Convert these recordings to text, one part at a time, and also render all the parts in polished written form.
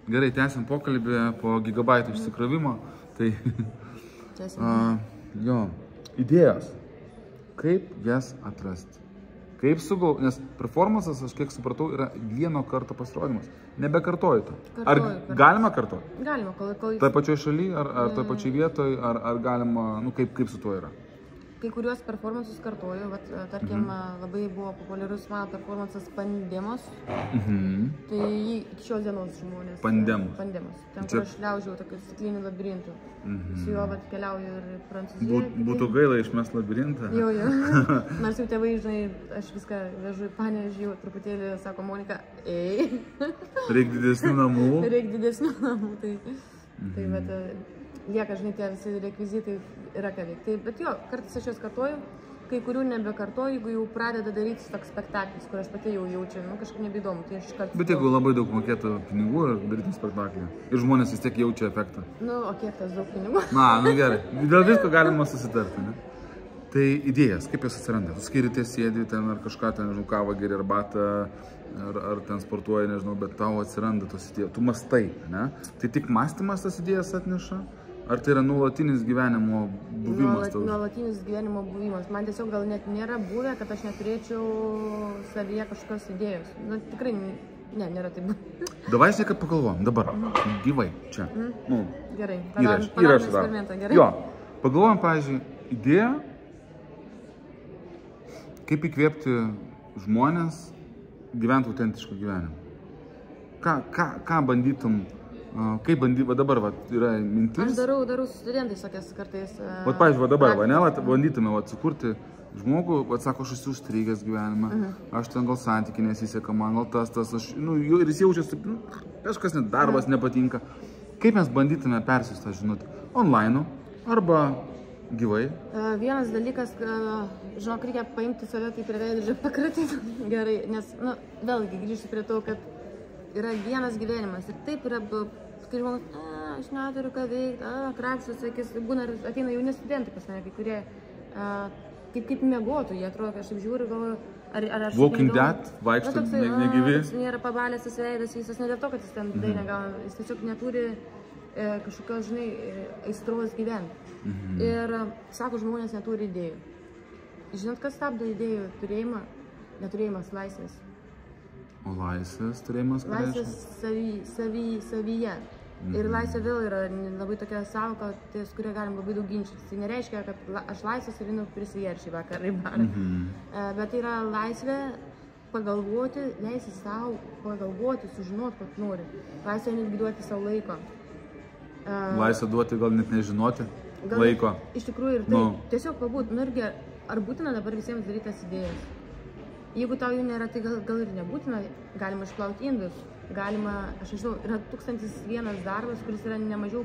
Gerai, tęsim pokalbį po gigabaitų išsikrovimo. Tai, jo, idėjos. Kaip jas atrasti? Kaip sugalvoti? Nes performances, aš kiek supratau, yra vieno karto pasirodymas. Nebekartoju to. Ar galima kartoti? Galima, kol... Toj pačioj šaly, ar toj pačioj vietoj, ar galima, nu kaip su tuo yra? Kai kuriuos performances kartoju, tarkim, labai buvo populiarus mano performances Pandemos, tai jį iki šios dienos žmonės. Pandemos. Ten, kur aš liaužiau tokiu stikliniu labirintu. Su juo keliauju ir Prancūziją. Būtų gaila išmest labirintą. Jo. Nors jau tėvai, žinai, aš viską vežu į Panevėžį, truputėlį sako Monika, ei. Reik didesnių namų. Reik didesnių namų, tai bet lieka, žinai, tie visi rekvizitai yra ką veikti. Bet jo, kartais aš juos kartoju, kai kurių nebekartoju, jeigu jau pradeda daryti toks spektaklis, kur aš pati jau jaučiu, nu kažkaip nebeįdomu, tai aš kartais... Bet jeigu labai daug mokėtų pinigų ir daryti spektaklį, ir žmonės vis tiek jaučia efektą. Nu, o kiek tas daug pinigų? Na, nu gerai, dėl visko galima susitarti, ne? Tai idėjas, kaip jos atsiranda? Tu skirite, sėdi ten ar kažką ten, nežinau, kavą geri arbatą, ar ten sportuoji, nežinau, bet tau atsiranda tos idėjos. Tu mastai, ne? Tai tik mąstymas tas idėjas atneša? Ar tai yra nuolatinis gyvenimo buvimas? Nuolatinis gyvenimo buvimas. Man tiesiog gal net nėra buvę, kad aš neturėčiau savyje kažkokios idėjos. Nu, tikrai, ne, nėra taip. Davai aš neką pagalvojom, dabar, gyvai, čia. Gerai, įrašą eksperimentą, gerai? Jo, pagalvojom, pavyzdžiui, idėją, kaip įkvėpti žmonės gyventi autentišką gyvenimą. Ką bandytum? Kaip bandytum, dabar yra mintis? Aš darau su studentais tokias kartais. Pavyzdžiui, dabar, bandytume sukurti žmogų, sako, aš esu užstrigęs gyvenime, aš ten gal santykiai nesiseka, man gal tas, ir jis jaučiasi, kažkas net darbas nepatinka. Kaip mes bandytume persiųsti tą žinutę? Online arba gyvai? Vienas dalykas, žinok, reikia paimti save taip ir veidrodžio pakratyti. Gerai, nes, vėlgi grįžti prie to, kad yra vienas gyvenimas ir taip yra, kai žmogus, aš neturiu ką veikti, krapštus, sakys, būna ir ateina jauni studentai pas mane, kai kurie kaip miegotų, jie atrodo, aš taip žiūriu, galvoju, ar aš... Walking Dead, vaikšto negyvi. Nėra pabalęs tas veidas visas, ne dėl to, kad jis ten dainą gauna, jis tiesiog neturi kažkokios, žinai, aistros gyventi. Ir, sako, žmonės neturi idėjų. Žinot, kas stabdo idėjų turėjimą? Neturėjimas laisvės. O laisvės turėjimas ką reiškia? Laisvės savyje. Ir laisvė vėl yra labai tokia sąvoka, ties kuria galim labai daug ginčytis. Tai nereiškia, kad aš laisvės ir einu prisivieršį vakarą į barą. Bet tai yra laisvė pagalvoti, leisi savo pagalvoti, sužinoti, ko tu nori. Laisvė netgi duoti savo laiko. Laisvė duoti gal net nežinoti laiko. Iš tikrųjų ir tai tiesiog pabūt, irgi, ar būtina dabar visiems daryti tas idėjas? Jeigu tau jų nėra, tai gal ir nebūtina, galima išplauti indus, galima, aš nežinau, yra 1001 darbas, kuris yra nemažiau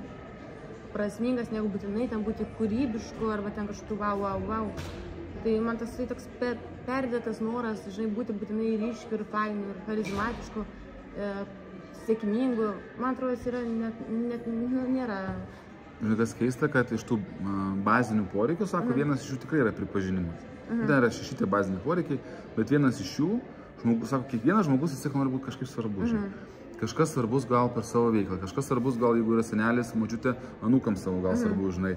prasmingas, negu būtinai ten būti kūrybišku arba ten kažkokiu wow. Tai man tas toks perdėtas noras, žinai, būti būtinai ryškiu ir fainu ir charizmatišku, sėkmingu, man atrodo, jis yra net nėra. Žinai, kas keista, kad iš tų bazinių poreikių, sako, vienas iš jų tikrai yra pripažinimas. Dar yra 6 baziniai poreikiai, bet vienas iš jų, sako, kiekvienas žmogus vis tiek nori būti kažkaip svarbus. Kažkas svarbus gal per savo veiklą, kažkas svarbus gal, jeigu yra senelis, močiutė, anūkams savo gal svarbus, žinai.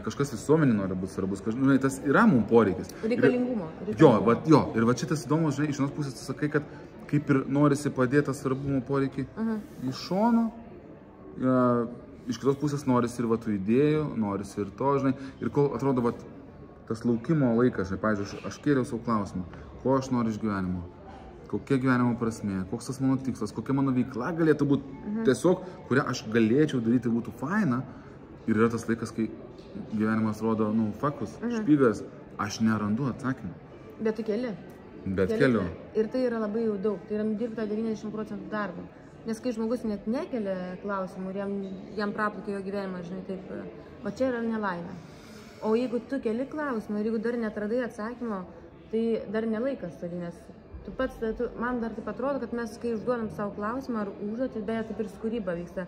Kažkas visuomenė nori būti svarbus, žinai, tas yra mums poreikis. Reikalingumo. Jo, ir va šitas įdomus, žinai, iš vienos pusės tu sakai, kad kaip ir norisi padėti tą svarbumo poreikį iš šono, iš kitos pusės norisi ir va tų idėjų, norisi ir to, žinai, ir kol atrodo, va, tas laukimo laikas, žinai, pavyzdžiui, aš kėliau savo klausimą, ko aš noriu iš gyvenimo, kokia gyvenimo prasmė, koks tas mano tikslas, kokia mano veikla galėtų būti tiesiog, kurią aš galėčiau daryti, būtų faina, ir yra tas laikas, kai gyvenimas rodo, fakus, špygas, aš nerandu atsakymą. Bet tu keli. Bet keliu. Ir tai yra labai jau daug, tai yra nudirbta 90% darbo. Nes kai žmogus net nekelia klausimų ir jam praplaukia jo gyvenimą, žinai, taip, o čia yra nelaimė. O jeigu tu keli klausimą ir jeigu dar netradai atsakymo, tai dar nelaikas toli, nes man dar taip atrodo, kad mes, kai užduodam savo klausimą ar užduotį, beje, taip ir kūryba vyksta.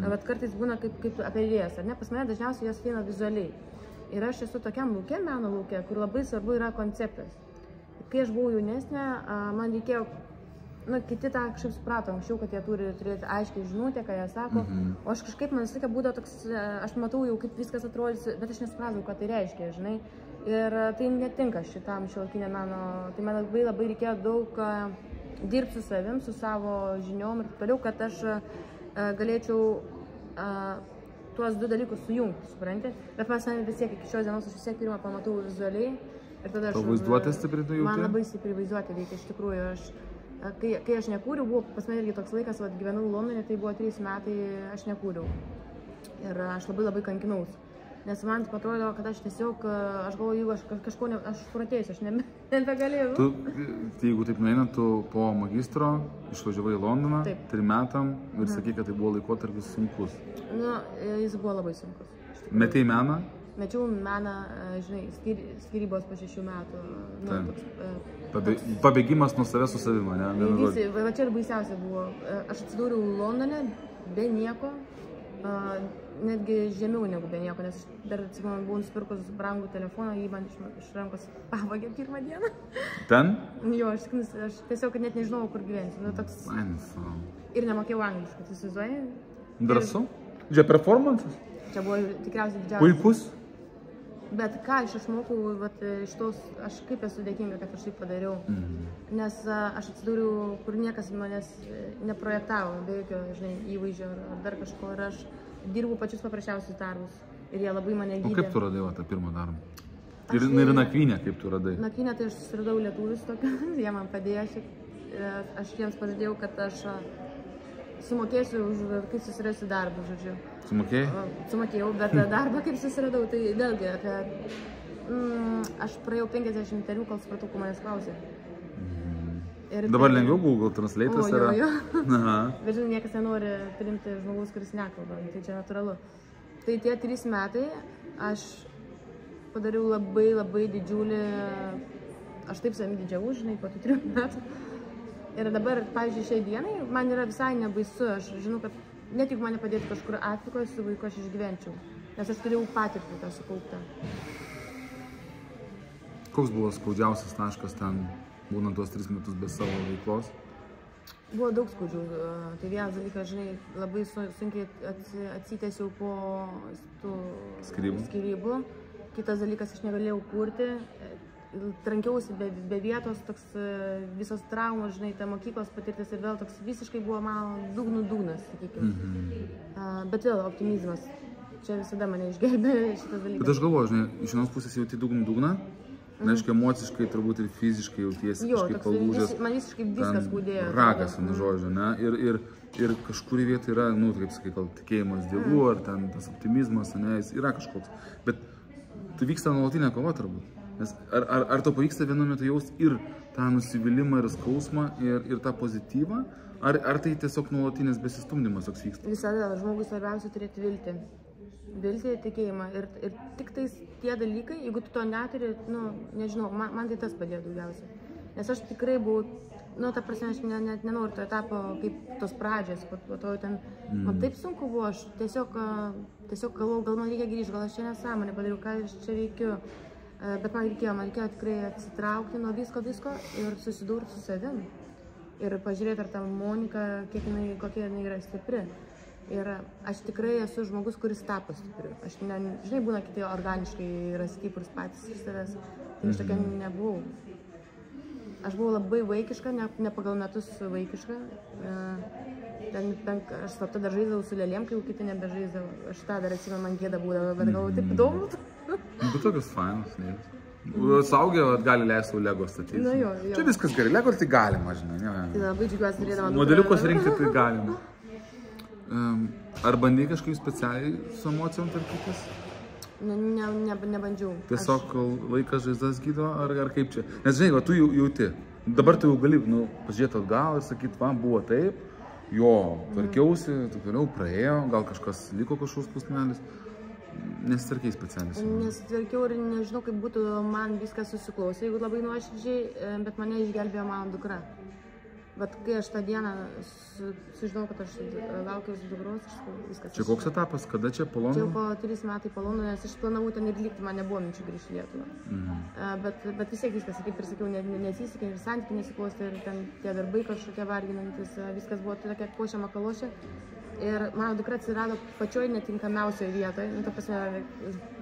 Bet kartais būna kaip apie idėjas, ar ne? Pas mane dažniausiai jos eina vizualiai. Ir aš esu tokiam lauke, meno lauke, kur labai svarbu yra konceptas. Kai aš buvau jaunesnė, man reikėjo nu, kiti tą kažkaip suprato anksčiau, kad jie turi turėti aiškiai žinutę, ką jie sako, o aš kažkaip man visą laiką būdavo toks, aš matau jau, kaip viskas atrodys, bet aš nesupratau, ką tai reiškia, žinai. Ir tai netinka šitam šiuolaikiniam meno, tai man labai reikėjo daug dirbti su savim, su savo žiniom ir toliau, kad aš galėčiau tuos du dalykus sujungti, supranti? Bet man vis tiek iki šios dienos aš vis tiek pirmą pamatau vizualiai. Tavo vaizduotė stipriai tu jauti? Man labai stipriai vaizduotė veikia, iš tikrųjų. Kai aš nekūriau, buvo pas mane irgi toks laikas, gyvenau Londone, tai buvo 3 metai, aš nekūriau. Ir aš labai kankinaus. Nes man taip atrodo, kad aš tiesiog, aš galvoju, jeigu aš kažko, aš pratėsiu, aš nebegalėjau. Tu, jeigu taip nueina, tu po magistro išvažiavai į Londoną 3 metam ir sakai, kad tai buvo laikotarpis sunkus. Nu, jis buvo labai sunkus. Metei meną? Mečiau meną, žinai, skyrybos po 6 metų. Pabėgimas nuo savęs su savimi, ne? Va čia ir baisiausia buvo. Aš atsidūriau Londone be nieko. Netgi žemiau negu be nieko, nes dar, atsimenu, buvau nusipirkus brangų telefoną, jį man iš rankos pavogė pirmą dieną. Ten? Jo, aš tiesiog net nežinojau, kur gyvensiu. Nu, toks... Ir nemokėjau angliškai, tu įsivaizduoji? Drąsu? Čia performances? Čia buvo tikriausiai didžiausias. Puikus? Bet ką aš išmokau, iš tos, aš kaip esu dėkinga, kad aš taip padariau. Nes aš atsidūriau, kur niekas manęs neprojektavo, be jokio, žinai, įvaizdžio ar dar kažko. Ir aš dirbau pačius paprasčiausius darbus. Ir jie labai mane gydė. O kaip tu radai tą pirmą darbą? Ir nakvynę kaip tu radai? Nakvynę tai aš susiradau lietuvius tokius, jie man padėjo. Aš jiems pažadėjau, kad aš sumokėsiu už kaip susirasiu darbą, žodžiu. Sumokėjai? Sumokėjau, bet darbą kaip susiradau, tai vėlgi, aš praėjau 50 interviu, kol supratau, ko manęs klausė. Dabar lengviau Google Translate'as yra? Jo. Bet žinai, niekas nenori priimti žmogaus, kuris nekalba, tai čia natūralu. Tai tie 3 metai aš padariau labai didžiulį, aš taip savimi didžiavau, žinai, po 3 metų. Ir dabar, pavyzdžiui, šiai dienai, man yra visai nebaisu, aš žinau, kad net jeigu mane padėtų kažkur Afrikoje su vaiku, aš išgyvenčiau, nes aš turėjau patirtį tą sukauptą. Koks buvo skaudžiausias taškas ten, būnant tuos 3 metus be savo veiklos? Buvo daug skaudžių. Tai vienas dalykas, žinai, labai sunkiai atsitęsiau po skyrybų. Kitas dalykas, aš negalėjau kurti. Trankiausi be vietos, toks visos traumos, žinai, ta mokyklos patirtis ir vėl toks visiškai buvo mano dugnas, sakykime. Bet vėl optimizmas. Čia visada mane išgelbė šitas dalykas. Bet aš galvoju, žinai, iš vienos pusės jauti dugną, reiškia emociškai, turbūt ir fiziškai jautiesi kažkaip palūžęs. Man visiškai viskas skaudėjo. Ragas, žodžiu, ne? Ir kažkurį vietą yra, nu, kaip sakai, gal tikėjimas Dievu, ar ten tas optimizmas, ne, jis yra kažkoks. Bet tai vyksta nuolatinė kova turbūt. Nes ar to pavyksta vienu metu jausti ir tą nusivylimą ir skausmą ir tą pozityvą, ar tai tiesiog nuolatinis besistumdymas toks vyksta? Visada žmogus svarbiausia turėti viltį. Viltį, tikėjimą. Ir tik tais tie dalykai, jeigu tu to neturi, nu, nežinau, man tai tas padėjo daugiausiai. Nes aš tikrai buvau, nu, ta prasme, aš net nenoriu to etapo kaip tos pradžios, po to ten, man taip sunku buvo, aš tiesiog galvojau, gal man reikia grįžti, gal aš čia nesąmonę padariau, ką aš čia veikiu. Bet man reikėjo tikrai atsitraukti nuo visko ir susidurti su savim. Ir pažiūrėti, ar ta Monika, kokia jinai yra stipri. Ir aš tikrai esu žmogus, kuris tapo stipriu. Aš, žinai, būna kiti organiškai yra stiprus patys iš savęs. Tai aš tokia nebuvau. Aš buvau labai vaikiška, ne pagal metus vaikiška. Aš slapta dar žaisdavau su lėlėm, kai jau kiti nebežaisdavo. Aš tą dar atsimenu, man gėda būdavo, bet galvoju, taip įdomu. Bet tokius fainus, ne? Saugė, gali leisti Lego statyti. Nu, jo. Čia viskas gerai, Lego tai galima, žinai. Tai labai džiugiuosi turėdama. Modeliukus rinkti tai galima. Ar bandai kažkaip specialiai su emocijom tvarkytis? Nebandžiau. Tiesiog laikas žaizdas gydo, ar kaip čia? Nes žinai, tu jauti. Dabar tu jau gali pažiūrėti atgal ir sakyti, man buvo taip, jo, tvarkiausi, taip toliau praėjo, gal kažkas liko kažkoks pusmelis. Nesitvarkiai specialiai. Nesitvarkiau ir nežinau, kaip būtų man viskas susiklausė, jeigu labai nuoširdžiai, bet mane išgelbėjo mano dukra. Bet kai aš tą dieną sužinau, kad aš laukiausi dukros, viskas. Čia koks etapas, kada čia po Londono? Čia po 3 metai po Londono, nes aš planavau ten ir likti, man nebuvo minčių grįžti į Lietuvą. Bet vis tiek viskas, kaip ir sakiau, nesisekė, ir santykiai nesiklostė, ir ten tie darbai kažkokie varginantis, viskas buvo tokia košė makalošė. Ir mano dukra atsirado pačioj netinkamiausioje vietoje, ta prasme,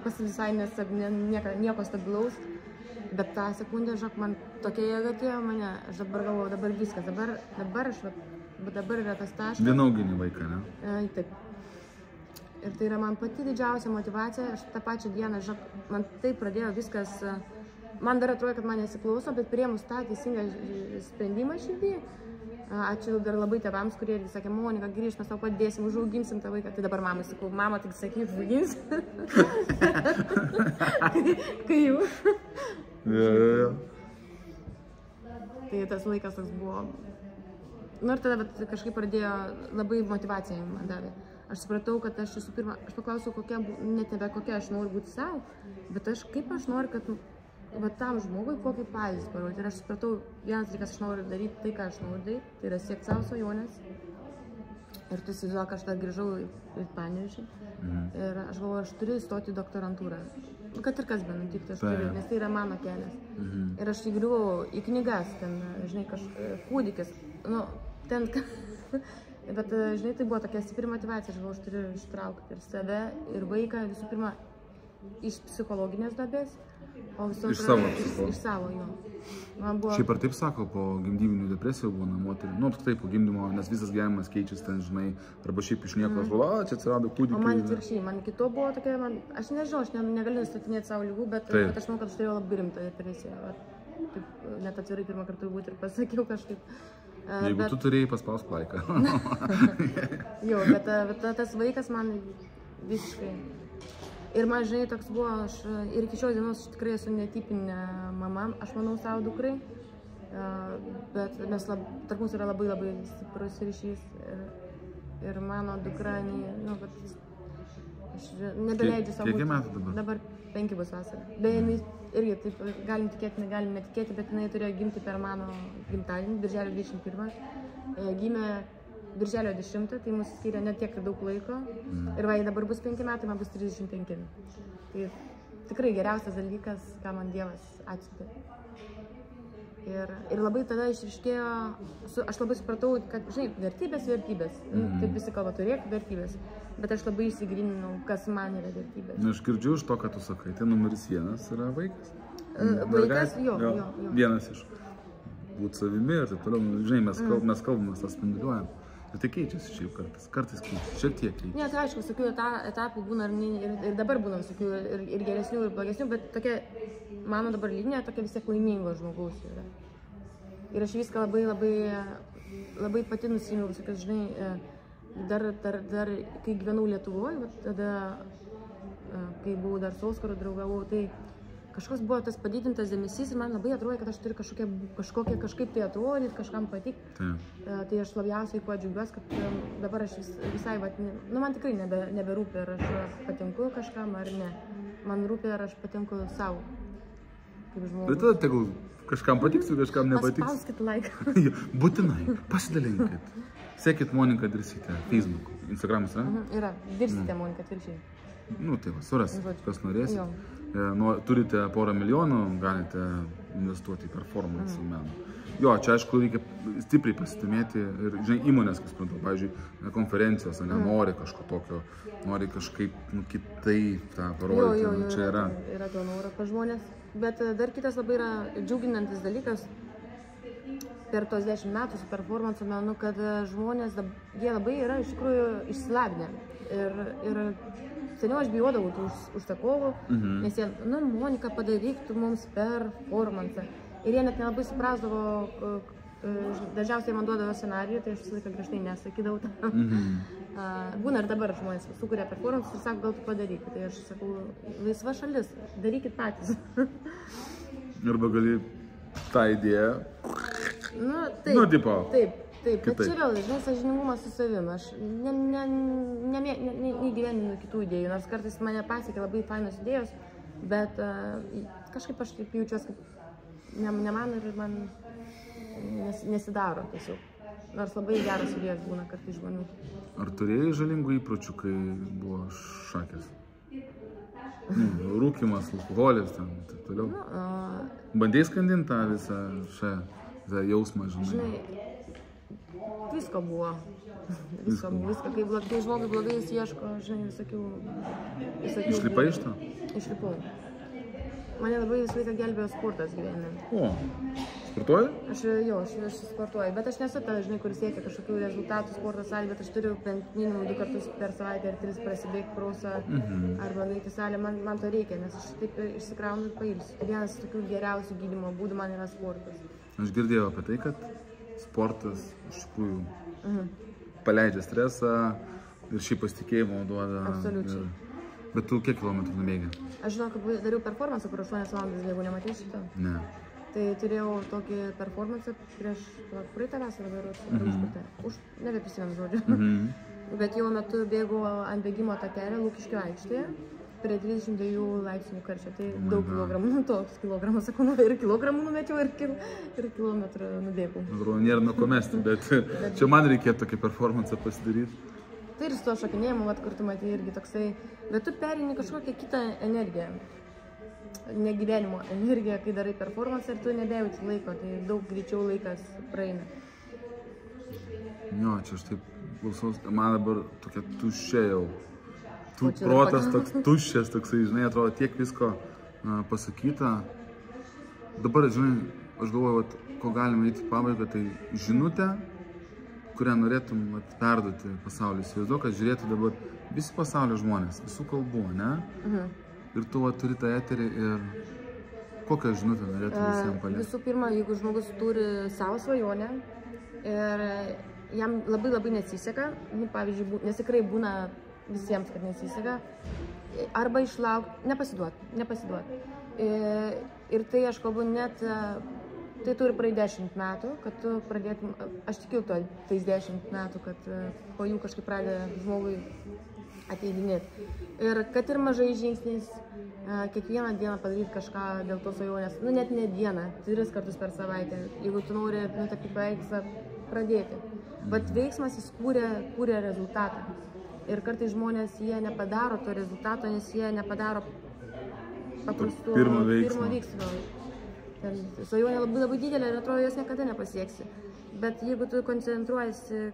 pas visai nieko stabilaus. Bet tą sekundę, žinok, man tokia jėga atėjo mane, aš dabar galvoju, dabar viskas, dabar yra tas taškas. Vienauginį vaiką, ne? Taip. Ir tai yra man pati didžiausia motyvacija, aš tą pačią dieną, žinok, man taip pradėjo viskas, man dar atrodo, kad man nesiklauso, bet priėmus tą teisingą sprendimą širdį. Ačiū dar labai tėvams, kurie irgi sakė, Monika, grįžt, mes tau padėsim, užauginsim tą vaiką. Tai dabar mamai sakau, mama tik sakyk, užauginsim. Kai jau. Tai tas laikas toks buvo. Nu ir tada kažkaip pradėjo labai motyvaciją man davė. Aš supratau, kad aš visų pirma, aš paklausiau, net nebe kokia aš noriu būti savo, bet kaip aš noriu, kad tam žmogui kokį pavyzdį parodyti. Ir aš supratau, vienas dalykas, aš noriu daryti tai, ką aš noriu daryti, tai yra siekti savo svajonės. Ir tu įsivaizduoji, aš tada grįžau į Panevėžį. Ir aš galvoju, aš turiu įstoti į doktorantūrą. Kad ir kas benutiktų, aš turiu, nes tai yra mano kelias. Ir aš įgriuvau į knygas, ten, žinai, kūdikis, nu, ten, bet, žinai, tai buvo tokia stipri motyvacija, aš galvoju, aš turiu ištraukti ir save, ir vaiką, visų pirma, iš psichologinės duobės. Iš savo, jo. Šiaip ar taip sako, po gimdyminių depresijų būna moterį, nu, apskritai po gimdymo, nes visas gyvenimas keičiasi ten, žinai, arba šiaip iš nieko, čia atsirado kūdikiai. O man atvirkščiai, man kito buvo tokia, aš nežinau, aš negaliu nustatinėti savo lygų, bet aš manau, kad aš turėjau labai rimtą depresiją. Net atvirai pirmą kartą turbūt ir pasakiau kažkaip. Jeigu tu turėjai, paspausk laiką. Jo, bet tas vaikas man visiškai. Ir man, žinai, toks buvo, aš ir iki šios dienos aš tikrai esu netipinė mama, aš manau savo dukrai, bet mes tarp mūsų yra labai labai stiprus ryšys ir mano dukra, nu, aš nebeleidžiu savo būti. Kiek metų dabar? Dabar 5 bus vasarą. Beje, jinai irgi, taip, galim tikėti, galim netikėti, bet jinai turėjo gimti per mano gimtadienį, birželio 21. Gimė birželio 10, tai mus skiria net tiek daug laiko. Ir va, dabar bus 5 metai, man bus 35. Tai tikrai geriausias dalykas, ką man Dievas atsiuntė. Ir labai tada išryškėjo, aš labai supratau, kad, žinai, vertybės. Taip visi kalba, turėk vertybės. Bet aš labai įsigryninau, kas man yra vertybės. Na, aš girdžiu iš to, ką tu sakai, tai numeris 1 yra vaikas. Vaikas, jo. Vienas iš būt savimi ir taip toliau. Žinai, mes kalbame, mes tą spinduliuojam. Ir tai keičiasi šiaip kartais keičiasi, šiek tiek keičiasi. Ne, tai aišku, visokių etapų būna ir dabar būna visokių ir geresnių, ir blogesnių, bet tokia, mano dabar linija tokia vis tiek laimingo žmogaus yra. Ir aš viską labai pati nusimiau, visokias, žinai, dar kai gyvenau Lietuvoje, tada, kai buvau dar su Oskaru draugavau, tai kažkoks buvo tas padidintas dėmesys ir man labai atrodė, kad aš turiu kažkaip tai atrodyti, kažkam patikti. Tai aš labiausiai kuo džiaugiuosi, kad dabar aš visai, nu man tikrai neberūpi, ar aš patinku kažkam ar ne. Man rūpi, ar aš patinku savo, kaip žmogus. Bet tada tegul kažkam patiksiu, kažkam nepatiksiu. Paspauskit laiką. Būtinai, pasidalinkit. Sekit Moniką Dirsytę, Facebook, Instagramas, ne? Yra, Dirsytė Monika Dirsytė. Nu, tai va, surasit, kas norėsit. Turite porą milijonų, galite investuoti į performance į meną. Jo, čia aišku reikia stipriai pasidomėti ir, žinai, įmonės, kas suprantu, pavyzdžiui, konferencijos, nori kažko tokio, nori kažkaip kitaip tą parodyti, čia yra. Yra to noro pas žmonės, bet dar kitas labai yra džiuginantis dalykas per tos 10 metų su performance menu, kad žmonės, jie labai yra iš tikrųjų išsilavinę ir seniau aš bijodavau tų užsakovų, nes jie, nu, Monika, padaryk tu mums performance. Ir jie net nelabai suprasdavo, dažniausiai man duodavo scenarijų, tai aš visą laiką griežtai nesakydavau tą. Būna ir dabar žmonės sukuria performance ir sako, gal tu padaryk. Tai aš sakau, laisva šalis, darykit patys. Arba gali tą idėją. Nu, taip. Taip, bet čia vėl, žinai, sąžiningumas su savim. Aš neįgyveninu kitų idėjų, nors kartais mane pasiekia labai fainos idėjos, bet kažkaip aš taip jaučiuosi, kaip ne man ir man nesidaro tiesiog. Nors labai geras idėjas būna kartais žmonių. Ar turėjai žalingų įpročių, kai buvo šakės? Rūkimas, alkoholis, taip toliau. Bandėjai skandinti tą visą šią jausmą, žinai? Visko buvo. Visko. Kai žmogui blogai jis ieško, žinai, visokių... Išlipai iš to? Išlipau. Mane labai visą laiką gelbėjo sportas gyvenime. O, sportuoji? Aš sportuoju, bet aš nesu ta, žinai, kuris siekia kažkokių rezultatų sporto salė, bet aš turiu bent minimum 2 kartus per savaitę ar 3 prasibėgti prausą arba nueiti į salę. Man to reikia, nes aš taip išsikraunu ir pailsiu. Vienas tokių geriausių gydymo būdų man yra sportas. Aš girdėjau apie tai, kad sportas iš tikrųjų paleidžia stresą ir šį pasitikėjimą duoda. Absoliučiai. Bet tu kiek kilometrų nubėgi? Aš žinau, kad dariau performansą, kur 8 valandas bėgau, nematei šito? Ne. Tai turėjau tokį performansą prieš praeitą vasarą, nebeprisimenu žodžiu. Bet jau metu bėgau ant bėgimo takelio Lukiškių aikštėje prie 32 laipsnių karščio. Tai daug kilogramų, toks kilogramas, sakau, ir kilogramų numečiau, ir kilometrų nubėgau. Atrodo, nėra nuo ko mesti, bet čia man reikėtų tokį performansą pasidaryti. Tai ir su to šokinėjimu, kur tu matai irgi toksai, bet tu perini kažkokią kitą energiją. Ne gyvenimo energiją, kai darai performansą ir tu nebejauti laiko, tai daug greičiau laikas praeina. Jo, čia aš taip klausaus, man dabar tokia tuščia jau. Protas toks tuščias, toksai, žinai, atrodo tiek visko pasakyta. Dabar, žinai, aš galvoju, ko galime eiti į pabaigą, tai žinutę, kurią norėtum perduoti pasauliu. Įsivaizduok, kad žiūrėtų dabar visi pasaulio žmonės, visų kalbų, ne? Ir tu turi tą eterį ir kokią žinutę norėtum visiems paliesti? Visų pirma, jeigu žmogus turi savo svajonę ir jam labai nesiseka, nes tikrai būna visiems, kad nesiseka, arba išlaukti, nepasiduot. Ir tai aš kalbu net, tai turi praeiti 10 metų, kad tu pradėtum, aš tikiu to tais 10 metų, kad po jų kažkaip pradeda žmogui ateidinėti. Ir kad ir mažai žingsniais, kiekvieną dieną padaryti kažką dėl tos svajonės, net ne dieną, 3 kartus per savaitę, jeigu tu nori nutapyti paveikslą, pradėti. Bet veiksmas jis kūrė rezultatą. Ir kartais žmonės jie nepadaro to rezultato, nes jie nepadaro paprastų pirmo veiksmo. Svajonė labai didelė ir atrodo, jos niekada nepasieksi. Bet jeigu tu koncentruojasi,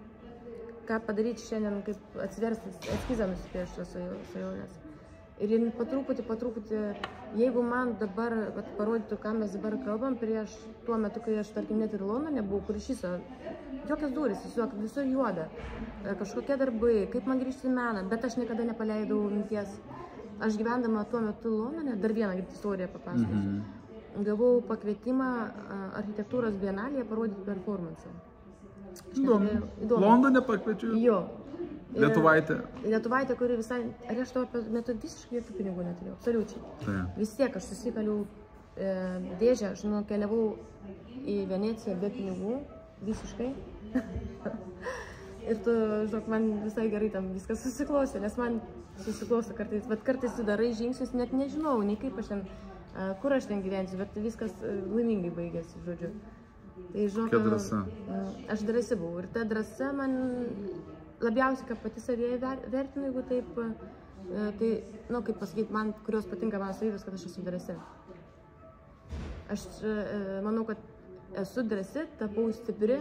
ką padaryti šiandien, kaip atsiversti eskizą nusipiešti svajonės. Ir po truputį, jeigu man dabar parodytų, ką mes dabar kalbam, prieš tuo metu, kai aš, tarkim, net ir Londone buvau, kur iš viso, jokios durys, visur juoda, kažkokie darbai, kaip man grįžti į meną, bet aš niekada nepaleidau minties. Aš gyvendama tuo metu Londone, dar vieną istoriją papasakosiu, gavau pakvietimą architektūros bienalėje parodyti performansą. Įdomu. Londone pakviečiu? Jo. Lietuvaitė, kuri visai, ir aš tuo metu visiškai jokių pinigų neturėjau, absoliučiai. Vis tiek aš susikaliau dėžę, aš nukeliavau į Veneciją be pinigų, visiškai. Ir tu, žinok, man visai gerai tam viskas susiklausė, nes man susiklausė kartais, bet kartais tu darai žingsnius, net nežinau, nei kaip aš ten, kur aš ten gyvensiu, bet viskas laimingai baigėsi, žodžiu. Tai, žinok, kokia drąsa? Aš drąsi buvau ir ta drąsa man labiausiai, kad pati savėje vertinu, jeigu taip, tai, kaip pasakyti, man, kurios patinka mano savybės, kad aš esu drąsi. Aš manau, kad esu drąsi, tapau stipri,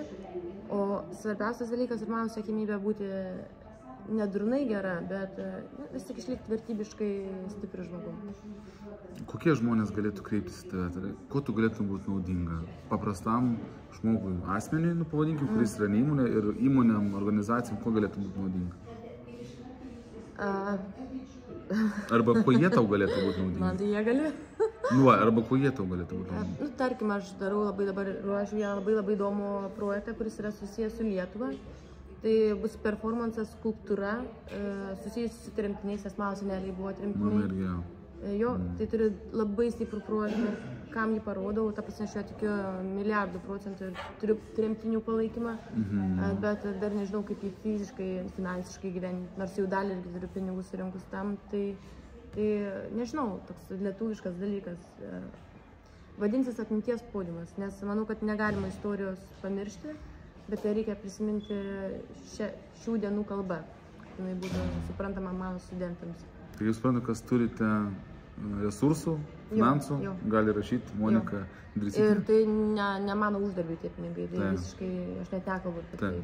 o svarbiausias dalykas ir mano siekimybė būti nedurnai gera, bet vis tik išlikti vertybiškai stipri žmogum. Kokie žmonės galėtų kreiptis į tave? Kuo tu galėtum būti naudinga? Paprastam žmogui, asmeniui, pavadinkim, kuris yra ne įmonė, ir įmonėm, organizacijom, kuo galėtų būti naudinga? Arba kuo jie tau galėtų būti naudinga? Man tai jie gali. Arba kuo jie tau galėtų būti naudinga? Tarkim, aš darau ruošiu vieną labai įdomų projektą, kuris yra susijęs su Lietuva. Tai bus performansas, skulptūra, susijusi su tremtiniais, nes mano seneliai buvo tremtiniai. Jo, tai turiu labai stiprų projektą, kam jį parodau, ta prasme, aš jo tikiu milijardų procentų ir turiu tremtinių palaikymą, bet dar nežinau, kaip jį fiziškai, finansiškai gyventi, nors jau dalį irgi turiu pinigų surinkus tam, tai nežinau, toks lietuviškas dalykas. vadinsis atminties podiumas, nes manau, kad negalima istorijos pamiršti, bet tai reikia prisiminti šių dienų kalbą, kad jinai būtų suprantama mano studentams. Tai jūs suprantate, kas turite resursų, finansų, gali rašyti Monika Indricytė. Ir tai ne mano uždarbiai tie pinigai, tai visiškai aš net nekalbu apie tai.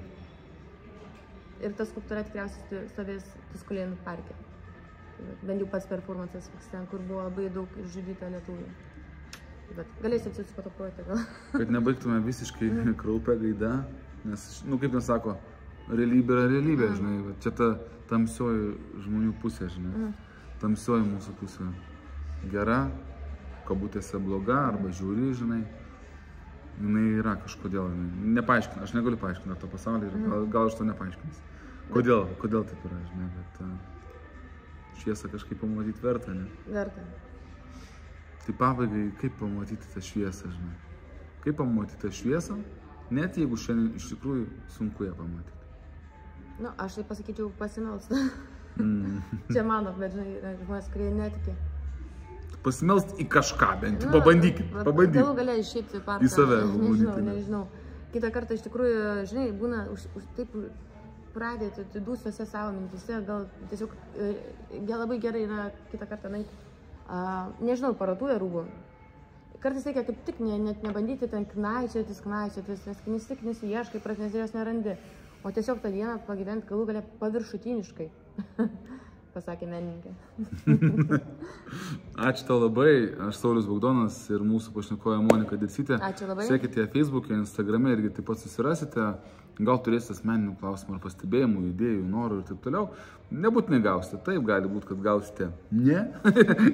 Ir ta skulptūra tikriausiai stovės Tuskulėnų parke. Bent jau pats performances vyks ten, kur buvo labai daug išžudyta lietuvių. Bet galėsiu atsiųsti po to projektą gal. Kad nebaigtume visiškai kraupę gaidą, nes, kaip ten sako, realybė yra realybė, žinai, čia ta tamsioji žmonių pusė, žinai, tamsioji mūsų pusė. Gera, kabutėse bloga, arba žiūri, žinai, jinai yra kažkodėl, nepaaiškina, aš negaliu paaiškinti to pasaulį ir gal aš to nepaaiškinsiu. Kodėl taip yra, žinai, bet šviesą kažkaip pamatyti verta, ne? Verta. Tai pabaigai, kaip pamatyti tą šviesą, žinai? Kaip pamatyti tą šviesą, net jeigu šiandien iš tikrųjų sunku ją pamatyti? Aš tai pasakyčiau pasimelst. Čia mano, bet žinai, žmonės, kurie netikė. Pasimelst į kažką bent, pabandykit. Galų galia išeiti į parką. Į save. Nežinau. Kitą kartą iš tikrųjų, žinai, būna taip pradėti dūsiuose savo mintise, gal tiesiog labai gerai yra kitą kartą naiti. Nežinau, paratuoja rūbų. Kartais reikia kaip tik net nebandyti ten knaičiotis, nes vis tik nesiieškai, nes jos nerandi. O tiesiog tą dieną pagyventi galų galia paviršutiniškai, pasakė menininkė. Ačiū tau labai, aš Saulius Bogdonas ir mūsų pašnekovė Monika Dircytė. Ačiū labai. Sekite ją Facebook'e, Instagram'e irgi taip pat susirasite. Gal turėsite asmeninių klausimų ar pastebėjimų, idėjų, norų ir taip toliau. Nebūtinai gausite, taip gali būti, kad gausite ne.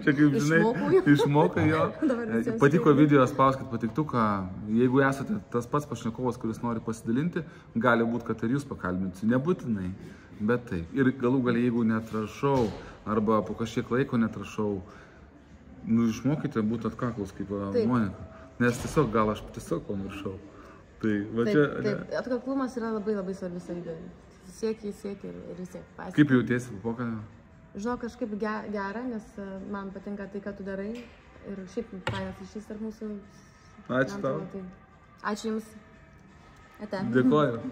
Čia kaip žinai, išmokai jo. Patiko video, spauskit patiktuką. Jeigu esate tas pats pašnekovas, kuris nori pasidalinti, gali būti, kad ir jūs pakalbinsiu. Nebūtinai, bet taip. Ir galų gali, jeigu netrašau, arba po kažkiek laiko netrašau, išmokite būti atkaklus kaip Monika. Nes tiesiog gal aš tiesiog pamiršau. Taip, atkaklumas yra labai labai svarbi savybė. Sieki ir sieki. Kaip jautiesi po pokalbio? Žinau, kažkaip gera, nes man patinka tai, ką tu darai. Ir šiaip fainas ryšys tarp mūsų. Ačiū tau. Ačiū Jums. Ate. Dėkoju.